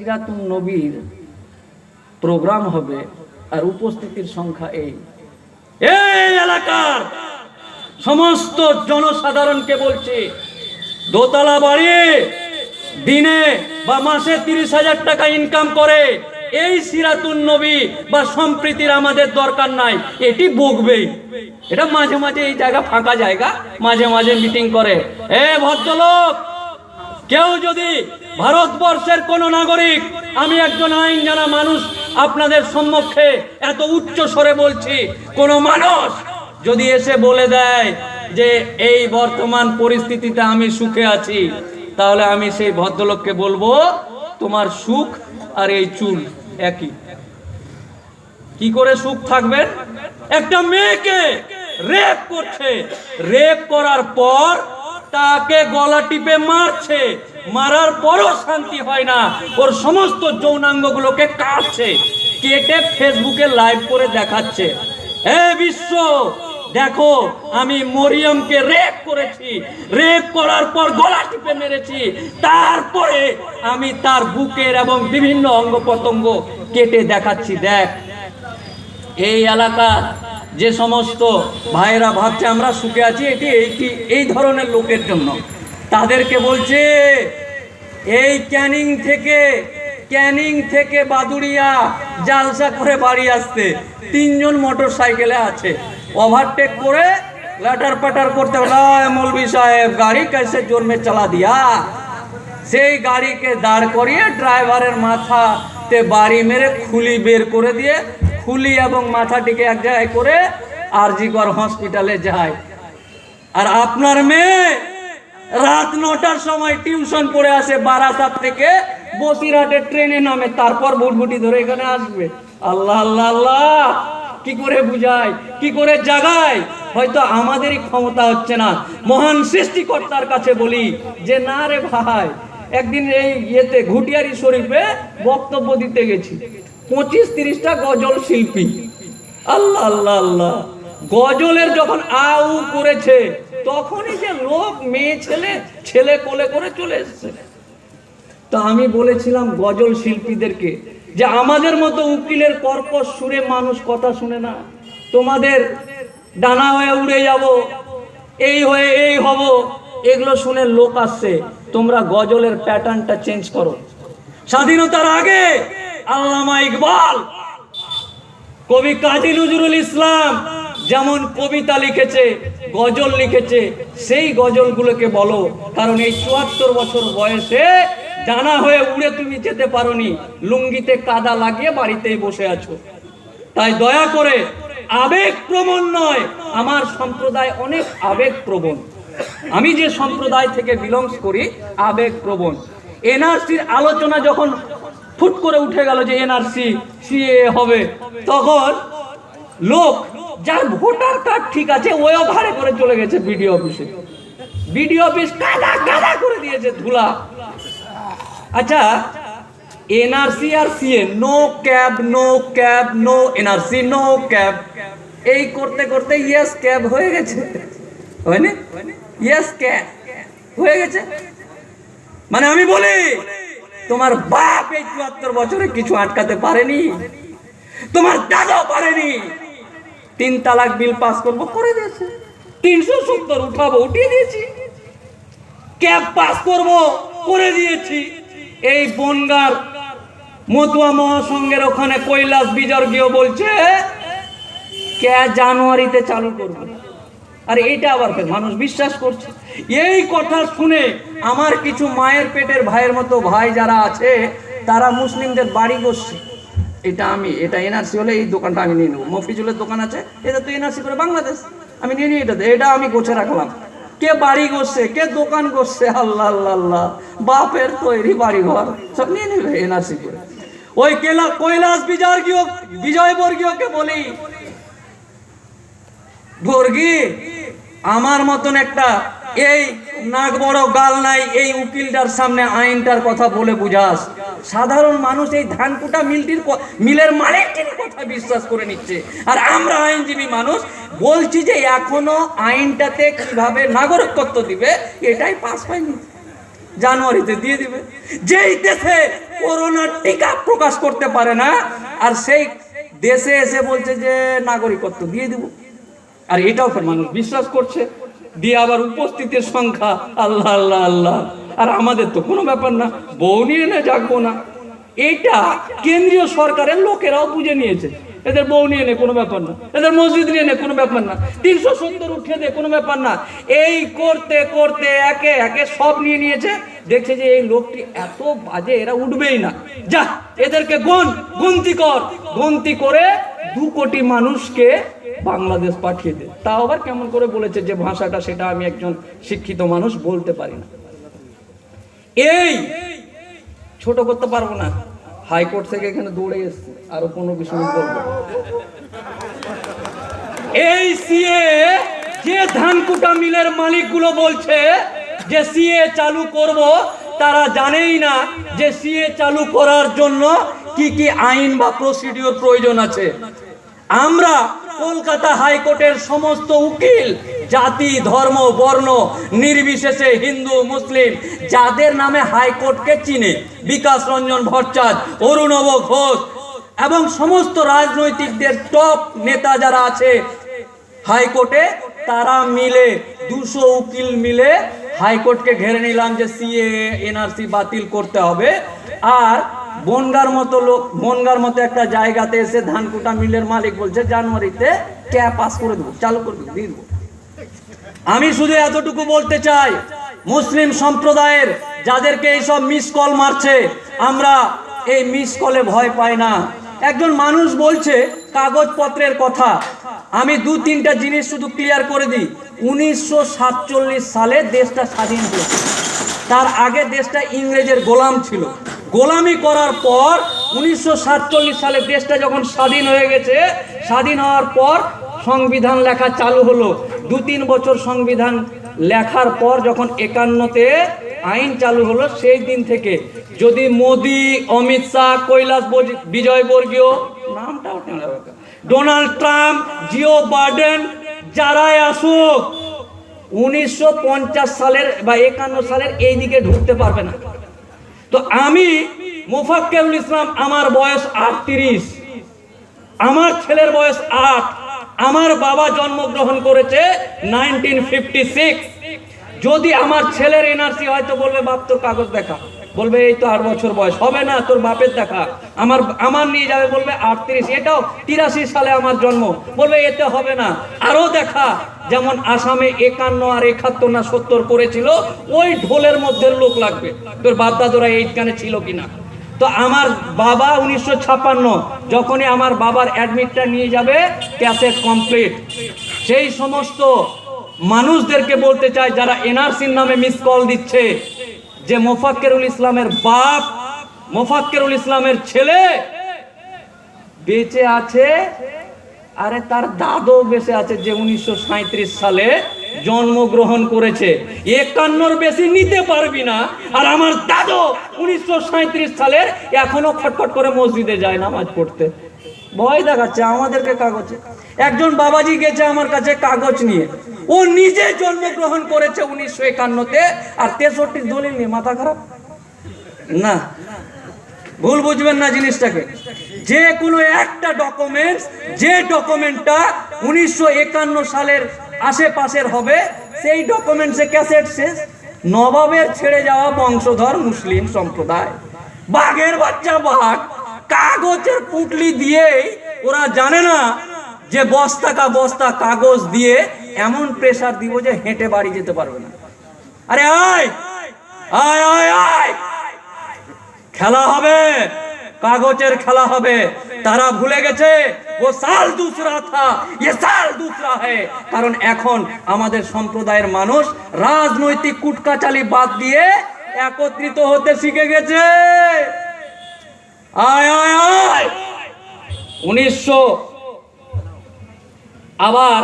সিরাতুন নবীর প্রোগ্রাম হবে আর উপস্থিতির সংখ্যা এই এলাকার সমস্ত জনসাধারণকে বলছি, দোতলা বাড়ি দিনে বা মাসে 30,000 টাকা ইনকাম করে এই সিরাতুন নবী বা সম্প্রীতির আমাদের দরকার নাই, এটি বকবেই। এটা মাঝে মাঝে এই জায়গা ফাঁকা জায়গা মাঝে মাঝে মিটিং করে। ভদ্রলোক, কেউ যদি ভারতবর্ষের কোন নাগরিক, আমি একজন আইন জানা মানুষ আপনাদের সম্মুখে এত উচ্চ স্বরে বলছি, কোন মানুষ যদি এসে বলে দেয় যে এই বর্তমান পরিস্থিতিতে আমি সুখে আছি, তাহলে আমি সেই ভদ্রলোককে বলবো তোমার সুখ আর এই চুল একই। কি করে সুখ থাকবেন? একটা মেয়েকে রেপ করছে, রেপ করার পর তাকে গলা টিপে মারছে, মারার পরও শান্তি হয় না, ওর সমস্ত যৌনাঙ্গগুলোকে কাটছে, কেটে ফেসবুকে লাইভ করে দেখাচ্ছে, বিশ্ব দেখো আমি মরিয়মকে রেপ করেছি, রেপ করার পর গলা টিপে মেরেছি, তারপরে আমি তার বুকের এবং বিভিন্ন অঙ্গ প্রত্যঙ্গ কেটে দেখাচ্ছি, দেখ। এই এলাকা যে সমস্ত ভাইরা ভাবছে আমরা সুখে আছি, এটি এই ধরনের লোকের জন্য। তাদেরকে বলছে এই ক্যানিং থেকে বাদুড়িয়া জালসা করে বাড়ি আসতে 3 জন মোটর সাইকেলে আছে, ওভারটেক করে লাটার পাটার করতে মৌলভী সাহেব গাড়ি कैसे जोर में चला दिया, সেই গাড়িকে দাঁড় করিয়ে ড্রাইভারের মাথাতে বাড়ি মেরে খুলি বের করে দিয়ে খুলি এবং মাথাটিকে এক জায়গায় করে আরজি কর হসপিটালে যায়। আর আপনার মেয়ে রাত 9টার সময় টিউশন পড়ে আসে বারাসাত থেকে, বসিরহাটের ট্রেনে নামে, তারপর ভুটভুটি ধরে এখানে আসবে। আল্লাহ আল্লাহ আল্লাহ, কি করে বুঝায়, কি করে জাগায়? হয়তো আমাদেরই ক্ষমতা হচ্ছে না। মহান সৃষ্টিকর্তার কাছে বলি যে না রে ভাই, একদিন এই ঘুটিয়ারি শরীফে বক্তব্য দিতে গেছি, 25-30টা গজল শিল্পী, আল্লাহ আল্লাহ আল্লাহ, গজলের যখন আউ করেছে তখনই যে লোক মেয়ে ছেলে কোলে করে চলে এসছে। তো আমি বলেছিলাম গজল শিল্পীদেরকে যে আমাদের মতো উকিলের কর্কশ সুরে মানুষ কথা শুনে না, তোমাদের ডানা হয়ে উড়ে যাব, এই হয়ে এই হব, এগুলো শুনে লোক আসছে, তোমরা গজলের প্যাটার্নটা চেঞ্জ করো। স্বাধীনতার আগে আল্লামা ইকবাল, কবি কাজী নজরুল ইসলাম যেমন কবিতা লিখেছে, গজল লিখেছে, সেই গজলগুলোকে বলো। কারণ এই 74 বছর বয়সে ডানা হয়ে উড়ে তুমি যেতে পারোনি, লুঙ্গিতে কাদা লাগিয়ে বাড়িতেই বসে আছো। তাই দয়া করে আবেগ প্রবণ নয়, আমার সম্প্রদায় অনেক আবেগ প্রবণ, আমি যে সম্প্রদায় থেকে বিলংস করি আবেগ প্রবণ। এনআরসির আলোচনা যখন ফুট করে উঠে গেল যে এনআরসি সিএ হবে, তখন লোক যার ভোটার কার্ড ঠিক আছে ওও ভাড়ে করে চলে গেছে বিডিও অফিসে, বিডিও অফিস কাদা কাদা করে দিয়েছে, ধুলা। আচ্ছা, এনআরসি আর CA, no CAB no CAB, no NRC no CAB, এই করতে করতে ইয়েস ক্যাব হয়ে গেছে, হয়নি? ইয়েস ক্যাব হয়ে গেছে। মানে আমি বলি, তোমার বাপ এই 74 বছরে কিছু আটকাতে পারেনি, তোমার দাদাও পারেনি। 3 তালাক বিল পাস করবো করে দিয়েছে, 370 উঠাবো উঠিয়ে দিয়েছি, ক্যাব পাস করবো করে দিয়েছি। এই বনগার মতুয়া মহাসংঘের ওখানে কৈলাস বিজর্গীয় বলছে জানুয়ারিতে চালু করবো, আর এইটা আবার মানুষ বিশ্বাস করছে। এই কথা শুনে আমার কিছু মায়ের পেটের ভাইয়ের মতো ভাই যারা আছে, তারা মুসলিমদের বাড়ি বসছে, এটা এনআরসি হলে এই দোকানটা আমি নিয়ে নেবো, মফিজুলের দোকান আছে, এটা তো এনআরসি করে বাংলাদেশ, আমি নিয়ে নিই, এটা আমি গোছে রাখলাম। কে বাড়ি গড়ছে, কে দোকান করছে, আল্লাহ আল্লাহ আল্লাহ, বাপের তৈরি বাড়ি ঘর সব নিয়ে নেবে এনআরসি করে। ওই কৈলাস বিজয়বর্গীয়কে বলি, বর্গী আমার মতন একটা এই নাক বড় গাল নাই এই উকিলটার সামনে আইনটার কথা বলে বুঝাস। সাধারণ মানুষ এই ধানকুটা মিলের মালিকটির কথা বিশ্বাস করে নিচ্ছে, আর আমরা আইনজীবী মানুষ বলছি যে এখনো আইনটাতে কিভাবে নাগরিকত্ব দিবে এটাই পাস পাইনি। জানুয়ারিতে দিয়ে দিবে। যেই দেশে করোনার টিকা প্রকাশ করতে পারে না, আর সেই দেশে এসে বলছে যে নাগরিকত্ব দিয়ে দিব। আর এটাও মানুষ বিশ্বাস করছে, দিয়ে আবার উপস্থিতির সংখ্যা আল্লাহ আল্লাহ আল্লাহ। আর আমাদের তো কোনো ব্যাপার না, বউ নিয়ে না জাগবো না। এটা কেন্দ্রীয় সরকারের লোকেরাও বুঝে নিয়েছে, এদের বউ নিয়ে নে কোনো ব্যাপার না, এদের মসজিদ নিয়ে নে কোনো ব্যাপার না, 370 উঠিয়ে দে কোনো ব্যাপার না। এই করতে করতে একে একে সব নিয়ে নিয়েছে। দেখছে যে এই লোকটি এত বাজে, এরা উঠবেই না, যা এদেরকে গুনতি কর। গুনতি করে 2 কোটি মানুষকে বাংলাদেশ পাঠিয়ে দে। তাও আবার কেমন করে বলেছে যে ভাষাটা, সেটা আমি একজন শিক্ষিত মানুষ বলতে পারি না। এই ছোট করতে পারবো না, হাইকোর্ট থেকে এখানে দৌড়ে এসছে, আরো 15-20 মিনিট বলবো। এই সিএ যে ধানকুটা মিলের মালিকগুলো বলছে যে সিএ চালু করব, তারা জানেই না যে সিএ চালু করার জন্য কি কি আইন বা প্রসিডিওর প্রয়োজন আছে। আমরা কলকাতা হাইকোর্টের সমস্ত উকিল, জাতি ধর্ম বর্ণ নির্বিশেষে, হিন্দু মুসলিম, যাদের নামে হাইকোর্টকে চিনে, বিকাশ রঞ্জন ভট্টাচার্য, অরুণব ঘোষ এবং সমস্ত রাজনৈতিকদের টপ নেতা যারা আছে হাইকোর্টে, তারা মিলে 200 উকিল মিলে হাইকোর্টকে ঘেরে নিলাম যে সিএ এনআরসি বাতিল করতে হবে। আর বনগার মতো একটা জায়গাতে এসে ধানকুটা মিলের মালিক বলছে জানুয়ারিতে ক্যাপ পাস করে দেবো, চালু করে দেবো, দিয়ে দেবো। আমি শুধু এতটুকু বলতে চাই, মুসলিম সম্প্রদায়ের যাদেরকে এইসব মিস কল মারছে, আমরা এই মিস কলে ভয় পাই না। একজন মানুষ বলছে কাগজপত্রের কথা, আমি 2-3টা জিনিস শুধু ক্লিয়ার করে দিই। 1947 সালে দেশটা স্বাধীন হয়েছে, তার আগে দেশটা ইংরেজের গোলাম ছিল। গোলামি করার পর 1947 সালে দেশটা যখন স্বাধীন হয়ে গেছে, স্বাধীন হওয়ার পর সংবিধান লেখা চালু হলো। 2-3 বছর সংবিধান লেখার পর যখন 51-তে আইন চালু হলো, সেই দিন থেকে যদি মোদি, অমিত শাহ, কৈলাস বিজয়বর্গীয়, নামটাও ডোনাল্ড ট্রাম্প, জিও বাইডেন, যারাই আসুক, 1950 সালের বা 51 সালের এই দিকে ঢুকতে পারবে না। তো আমি মোফাক্কেরুল ইসলাম, আমার বয়স 38, আমার ছেলের বয়স 8, আমার বাবা জন্মগ্রহণ করেছে 1956। যদি আমার ছেলের এনআরসি হয়তো বলবে বাপ তোর কাগজ দেখা, বলবে এই তো 8 বছর বয়স, হবে না তোর বাপের দেখা। আমার নিয়ে যাবে, বলবে 38, এটাও 83 সালে আমার জন্ম, বলবে এতে হবে না, আরো দেখা। যেমন আসামে 51 আর 71 না 70 করেছিল, ওই ঢোলের মধ্যে লোক লাগবে, তোর বাপ দাদুরা এইখানে ছিল কিনা। তো আমার বাবা 1956, যখনই আমার বাবার অ্যাডমিটটা নিয়ে যাবে, ক্যাসেট কমপ্লিট। সেই সমস্ত মানুষদেরকে বলতে চাই যারা এনআরসির নামে মিস কল দিচ্ছে, যে মোফাক্কেরুল ইসলামের বাপ, মোফাক্কেরুল ইসলামের ছেলে বেঁচে আছে, আরে তার দাদু বেঁচে আছে যে 1937 সালে জন্মগ্রহণ করেছে। 51-র বেশি নিতে পারবি না, আর আমার দাদু 1937 সালের এখনো খটখট করে মসজিদে যায় নামাজ পড়তে, ভয় দেখাচ্ছে আমাদেরকে কাগজে। একজন বাবাজি গেছে আমার কাছে কাগজ নিয়ে, ও নিজে জন্মগ্রহণ করেছে 1951-তে, আর 63 দলিল নিয়ে। মাথা খারাপ না, ভুল বুঝবেন না জিনিসটাকে। যে কোনো একটা ডকুমেন্টস, যে ডকুমেন্টটা 1951 সালের আশেপাশের হবে, সেই ডকুমেন্টসে ক্যাসেট শেষ। নবাবের ছেড়ে যাওয়া বংশধর মুসলিম সম্প্রদায়, বাঘের বাচ্চা বাঘ, কাগজের পুটলি দিয়েই ওরা জানে না যে বস্তা কা বস্তা কাগজ দিয়ে এমন প্রেসার দিব যে হেঁটে বাড়ি যেতে পারবে না। আরে আয় আয় আয় আয়, খেলা হবে, কাগজের খেলা হবে। তারা ভুলে গেছে ও সাল দুসরা থা, ये সাল দুসরা है। কারণ এখন আমাদের সম্প্রদায়ের মানুষ রাজনৈতিক কুটকাচালি বাদ দিয়ে একত্রিত হতে শিখে গেছে। আয় আয় আয় 1900। আবার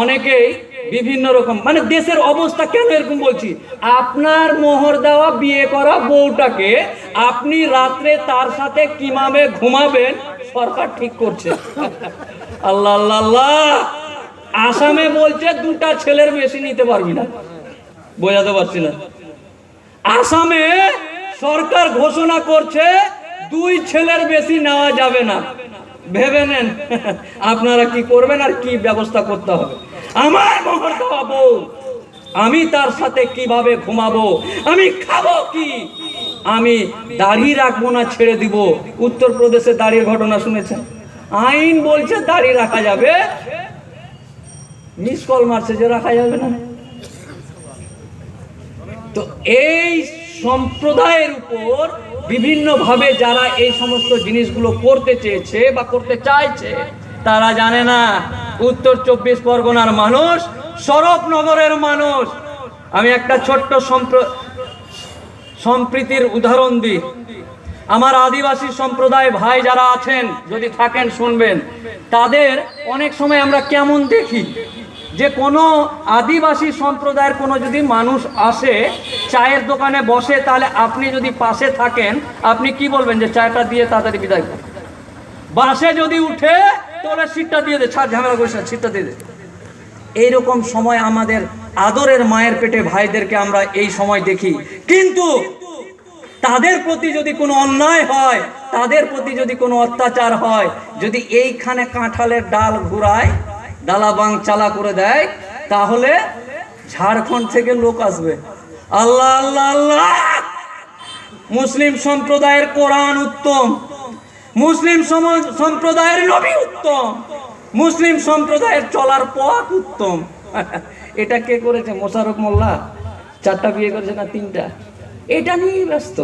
অনেকেই বিভিন্ন রকম, মানে দেশের অবস্থা কেন এরকম বলছি, আপনার মোহর দেওয়া বিয়ে করা বউটাকে আপনি রাত্রে তার সাথে কিভাবে ঘুমাবেন সরকার ঠিক করছে। আল্লাহ আল্লাহ আল্লাহ। আসামে বলছে 2টা ছেলের বেশি নিতে পারবি না, বোঝাতে পারছি না। আসামে সরকার ঘোষণা করছে 2 ছেলের বেশি নেওয়া যাবে না। ভেবে নেন আপনারা কি করবেন আর কি ব্যবস্থা করতে হবে। আমার মোহর দেওয়া বউ, আমি তার সাথে কিভাবে ঘুমাবো, আমি খাবো কি, আমি দাড়ি রাখবো না ছেড়ে দিব। উত্তরপ্রদেশে দাড়ির ঘটনা শুনেছেন? আইন বলছে দাড়ি রাখা যাবে, মিস কল মারছে যে রাখা যাবে না। তো এই সম্প্রদায়ের উপর বিভিন্নভাবে যারা এই সমস্ত জিনিসগুলো করতে চেয়েছে বা করতে চাইছে, তারা জানে না উত্তর 24 পরগনার মানুষ, শরফনগরের মানুষ। আমি একটা ছোট্ট সম্প্রীতির উদাহরণ দিই। আমার আদিবাসী সম্প্রদায় ভাই যারা আছেন, যদি থাকেন শুনবেন, তাদের অনেক সময় আমরা কেমন দেখি যে কোনো আদিবাসী সম্প্রদায়ের কোনো যদি মানুষ আসে চায়ের দোকানে বসে, তাহলে আপনি যদি পাশে থাকেন আপনি কি বলবেন? যে চায়টা দিয়ে তাড়াতাড়ি বিদায় কর। বাসে যদি উঠে তাহলে সিটটা দিয়ে দে, ছাড়, ঝামেলা করিস না, সিটটা দিয়ে দে। এইরকম সময় আমাদের আদরের মায়ের পেটে ভাইদেরকে আমরা এই সময় দেখি। কিন্তু তাদের প্রতি যদি কোনো অন্যায় হয়, তাদের প্রতি যদি কোনো অত্যাচার হয়, যদি এইখানে কাঁঠালের ডাল ঘুরায়, ডালাবাং চালা করে দেয়, তাহলে ঝাড়খণ্ড থেকে লোক আসবে। আল্লাহ আল্লাহ আল্লাহ। মুসলিম সম্প্রদায়ের কোরআন উত্তম, মুসলিম সম্প্রদায়ের নবী উত্তম, মুসলিম সম্প্রদায়ের চলার পথ উত্তম। এটা কে করেছে? মোশাররফ মোল্লা 4টা বিয়ে করেছে না 3টা? এটা নিয়েই ব্যস্ত।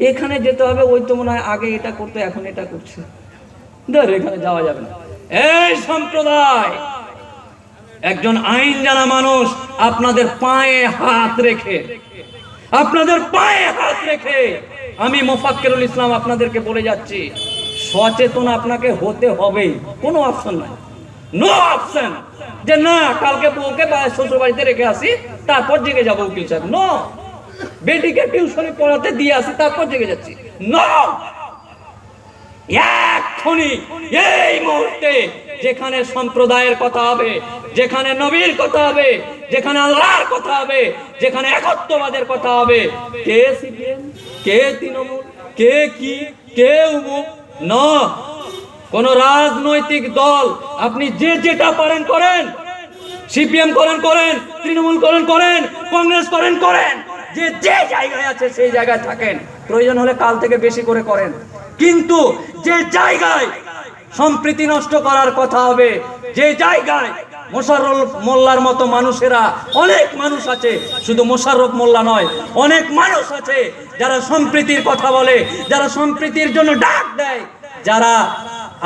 এখানে যেতে হবে, ওই তো মনে হয় আগে এটা করতে, এখন এটা করছে, ধর এখানে যাওয়া যাবে না। এই সম্প্রদায় একজন আইন জানা মানুষ আপনাদের পায়ে হাত রেখে, আপনাদের পায়ে হাত রেখে আমি মোফাক্কেরুল ইসলাম আপনাদেরকে বলে যাচ্ছি, সচেতন আপনাকে হতে হবে। কোনো অপশন নাই, নো অপশন যে না কালকে বউকে শ্বশুর বাড়িতে রেখে আসি তারপর জেগে যাবো উকিল সাহেব। নো, বেটিকে টিউশনে পড়াতে দিয়ে আসি তারপর জেগে যাচ্ছি। নো, এক্ষুনি এই মুহূর্তে যেখানে সম্প্রদায়ের কথা হবে, যেখানে নবীর কথা হবে, যেখানে আল্লাহর কথা হবে, যেখানে একত্ববাদের কথা হবে, কে সিপিএম, কে তৃণমূল, কে কি, কে উমুক, না, কোন রাজনৈতিক দল আপনি যে যেটা পারেন করেন, সিপিএম করেন করেন, তৃণমূল করেন করেন, কংগ্রেস করেন করেন, যে যে জায়গায় আছে সেই জায়গায় থাকেন, প্রয়োজন হলে কাল থেকে বেশি করে করেন। কিন্তু যে জায়গায় সম্প্রীতি নষ্ট করার কথা হবে, যে জায়গায় মোশাররফ মোল্লার মতো মানুষেরা, অনেক মানুষ আছে, শুধু মোশাররফ মোল্লা নয়, অনেক মানুষ আছে যারা সম্প্রীতির কথা বলে, যারা সম্প্রীতির জন্য ডাক দেয়, যারা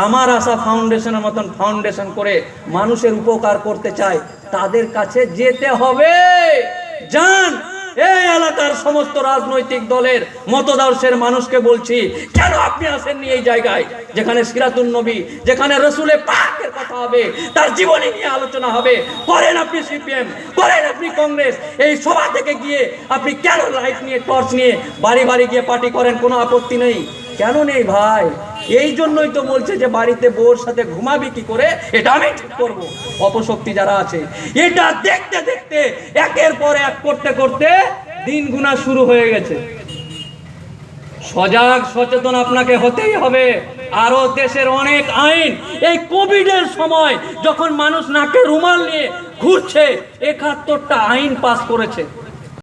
আমার আশা ফাউন্ডেশনের মতন ফাউন্ডেশন করে মানুষের উপকার করতে চায়, তাদের কাছে যেতে হবে। যান, এই এলাকার সমস্ত রাজনৈতিক দলের মতদর্শের মানুষকে বলছি, কেন আপনি আসেননি এই জায়গায় যেখানে সিরাতুন নবী, যেখানে রসুলের পাকের কথা হবে, তার জীবনী নিয়ে আলোচনা হবে? করেন আপনি সিপিএম, করেন আপনি কংগ্রেস, এই সভা থেকে গিয়ে আপনি কেন লাইট নিয়ে, টর্চ নিয়ে বাড়ি বাড়ি গিয়ে পার্টি করেন? কোনো আপত্তি নেই, কেন নেই ভাই? এই জন্যই তো বলছে যে বাড়িতে বউর সাথে ঘুমাবি কি করে, এটা আমি ঠিক করবো। অপশক্তি যারা আছে, এটা দেখতে দেখতে একের পর এক করতে করতে দিন গুনা শুরু হয়ে গেছে। সজাগ সচেতন আপনাকে হতেই হবে। আরো দেশের অনেক আইন, এই কোভিডের সময় যখন মানুষ নাকে রুমাল নিয়ে ঘুরছে, 71টা আইন পাস করেছে।